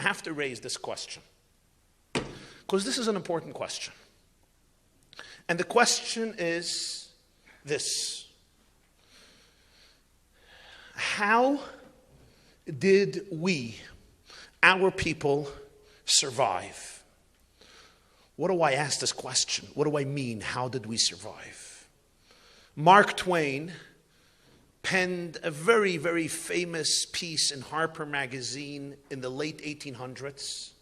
have to raise this question, because this is an important question. And the question is this: how did we, our people, survive? What do I ask this question? What do I mean? How did we survive? Mark Twain penned a very, very famous piece in Harper Magazine in the late 1800s.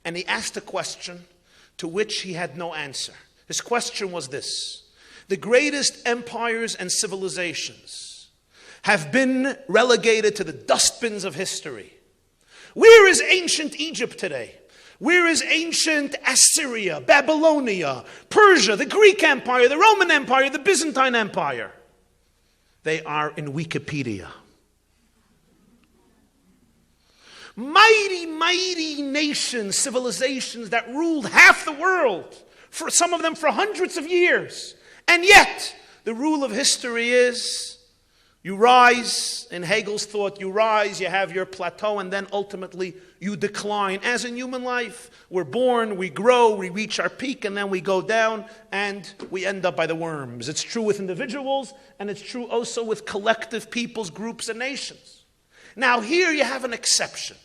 And he asked a question to which he had no answer. His question was this: the greatest empires and civilizations have been relegated to the dustbins of history. Where is ancient Egypt today? Where is ancient Assyria, Babylonia, Persia, the Greek Empire, the Roman Empire, the Byzantine Empire? They are in Wikipedia. Mighty, mighty nations, civilizations that ruled half the world, for some of them for hundreds of years. And yet, the rule of history is you rise, in Hegel's thought, you rise, you have your plateau, and then ultimately you decline. As in human life, we're born, we grow, we reach our peak, and then we go down, and we end up by the worms. It's true with individuals, and it's true also with collective peoples, groups, and nations. Now here you have an exception,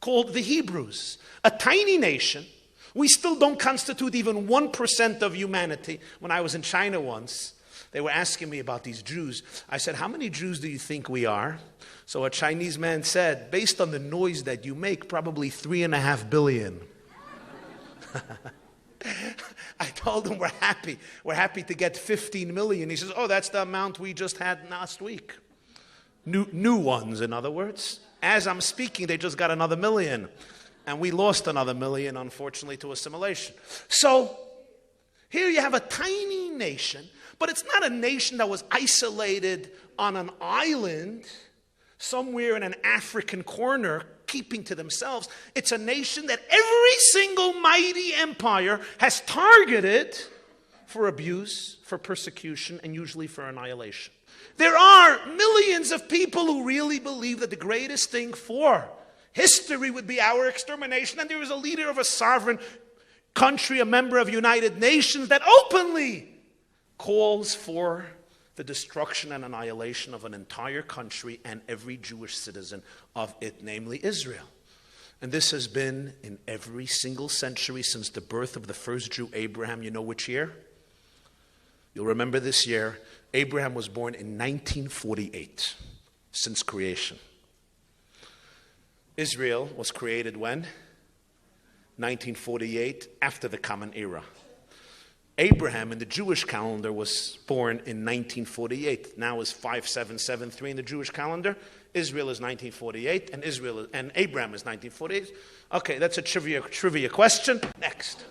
called the Hebrews, a tiny nation. We still don't constitute even 1% of humanity. When I was in China once, they were asking me about these Jews. I said, how many Jews do you think we are? So a Chinese man said, based on the noise that you make, probably 3.5 billion. I told him we're happy. We're happy to get 15 million. He says, oh, that's the amount we just had last week. New ones, in other words. As I'm speaking, they just got another million. And we lost another million, unfortunately, to assimilation. So here you have a tiny nation, but it's not a nation that was isolated on an island somewhere in an African corner, keeping to themselves. It's a nation that every single mighty empire has targeted for abuse, for persecution, and usually for annihilation. There are millions of people who really believe that the greatest thing for history would be our extermination, and there is a leader of a sovereign country, a member of United Nations, that openly calls for the destruction and annihilation of an entire country and every Jewish citizen of it, namely Israel. And this has been in every single century since the birth of the first Jew, Abraham. You know which year? You'll remember this year. Abraham was born in 1948, since creation. Israel was created when? 1948, after the Common Era. Abraham in the Jewish calendar was born in 1948. Now is 5773 in the Jewish calendar. Israel is 1948, and Abraham is 1948. Okay, that's a trivia question. Next.